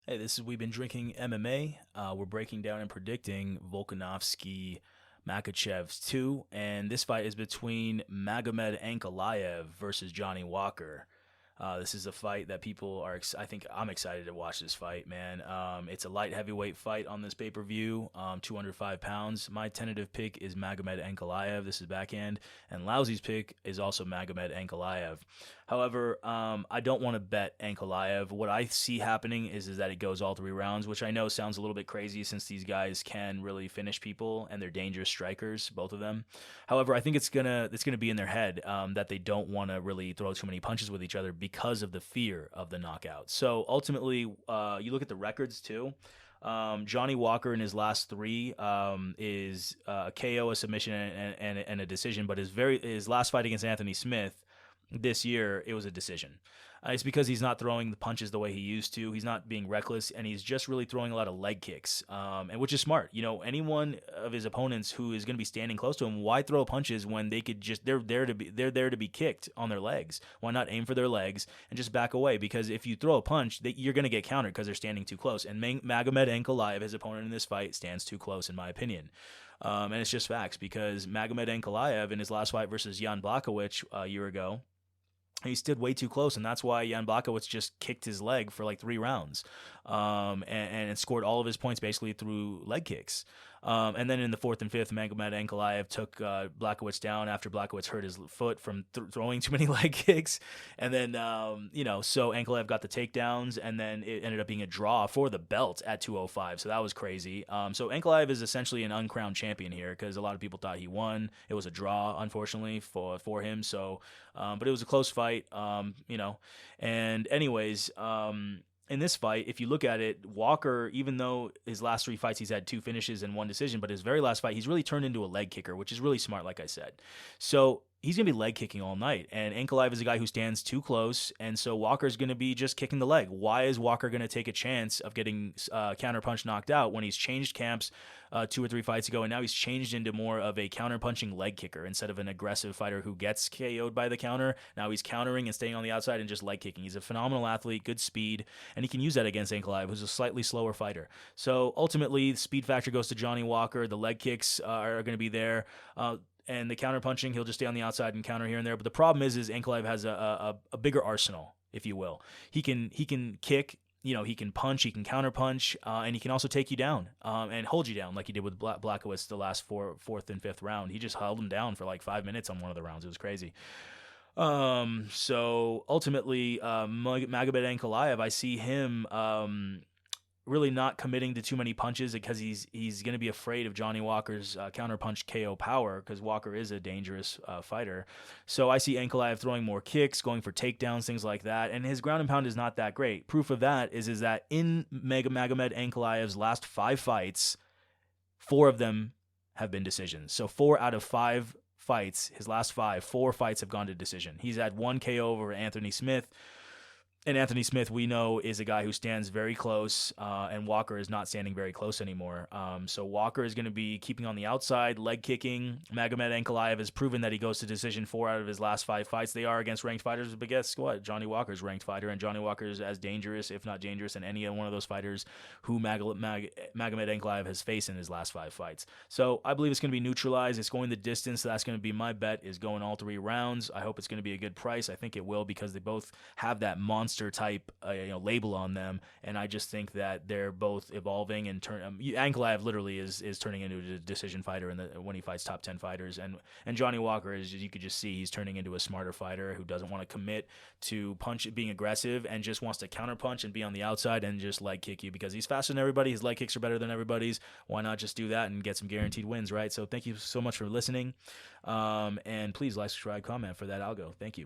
Hey, this is We've Been Drinking MMA. We're breaking down and predicting Volkanovski Makhachev 2, and this fight is between Magomed Ankalaev versus Johnny Walker. This is a fight that people are. I think I'm excited to watch this fight, man. It's a light heavyweight fight on this pay per view, 205 pounds. My tentative pick is Magomed Ankalaev. This is backhand, and Lousy's pick is also Magomed Ankalaev. However, I don't want to bet Ankalaev. What I see happening is that it goes all 3 rounds, which I know sounds a little bit crazy since these guys can really finish people and they're dangerous strikers, both of them. However, I think it's gonna be in their head that they don't want to really throw too many punches with each other because of the fear of the knockout. So ultimately, you look at the records too. Johnny Walker in his last 3 is a KO, a submission, and a decision. But his last fight against Anthony Smith this year, it was a decision. It's because he's not throwing the punches the way he used to. He's not being reckless, and he's just really throwing a lot of leg kicks, and which is smart. You know, anyone of his opponents who is going to be standing close to him, why throw punches when they're there to be kicked on their legs? Why not aim for their legs and just back away? Because if you throw a punch, you're going to get countered because they're standing too close. And Magomed Ankalaev, his opponent in this fight, stands too close, in my opinion. And it's just facts because Magomed Ankalaev in his last fight versus Jan Blachowicz a year ago, he stood way too close, and that's why Jan Blachowicz just kicked his leg for like 3 rounds, and scored all of his points basically through leg kicks. And then in the 4th and 5th, Magomed Ankalaev took Blachowicz down after Blachowicz hurt his foot from throwing too many leg kicks. And then, so Ankalaev got the takedowns, and then it ended up being a draw for the belt at 205. So that was crazy. So Ankalaev is essentially an uncrowned champion here because a lot of people thought he won. It was a draw, unfortunately, for him. So, but it was a close fight, And anyways, in this fight, if you look at it, Walker, even though his last 3 fights he's had 2 finishes and 1 decision, but his very last fight, he's really turned into a leg kicker, which is really smart, like I said. So he's going to be leg kicking all night. And Ankalaev is a guy who stands too close, and so Walker's going to be just kicking the leg. Why is Walker going to take a chance of getting counterpunch knocked out when he's changed camps 2 or 3 fights ago, and now he's changed into more of a counterpunching leg kicker instead of an aggressive fighter who gets KO'd by the counter? Now he's countering and staying on the outside and just leg kicking. He's a phenomenal athlete, good speed, and he can use that against Ankalaev, who's a slightly slower fighter. So ultimately, the speed factor goes to Johnny Walker. The leg kicks are going to be there. And the counter punching, he'll just stay on the outside and counter here and there. But the problem is Ankalaev has a bigger arsenal, if you will. He can kick, he can punch, he can counter punch, and he can also take you down and hold you down like he did with Blachowicz the last 4th and 5th round. He just held him down for like 5 minutes on one of the rounds. It was crazy. So ultimately, Magomed Ankalaev, I see him really not committing to too many punches because he's going to be afraid of Johnny Walker's counterpunch KO power because Walker is a dangerous fighter. So I see Ankalaev throwing more kicks, going for takedowns, things like that, and his ground and pound is not that great. Proof of that is that in Magomed Ankalaev's last 5 fights, 4 of them have been decisions. So 4 out of 5 fights, his last 4 fights have gone to decision. He's had 1 KO over Anthony Smith. And Anthony Smith, we know, is a guy who stands very close, and Walker is not standing very close anymore. So Walker is going to be keeping on the outside, leg kicking. Magomed Ankalaev has proven that he goes to decision 4 out of his last 5 fights. They are against ranked fighters, but guess what? Johnny Walker's a ranked fighter, and Johnny Walker is as dangerous, if not dangerous, than any one of those fighters who Magomed Ankalaev has faced in his last 5 fights. So I believe it's going to be neutralized. It's going the distance. So that's going to be my bet, is going all 3 rounds. I hope it's going to be a good price. I think it will because they both have that monster type label on them, and I just think that they're both evolving and Ankalaev literally is turning into a decision fighter when he fights top 10 fighters, and Johnny Walker is, you could just see, he's turning into a smarter fighter who doesn't want to commit to being aggressive and just wants to counter punch and be on the outside and just leg kick you because he's faster than everybody. His leg kicks are better than everybody's. Why not just do that and get some guaranteed wins, right? So thank you so much for listening, and please like, subscribe, comment for that algo. Thank you.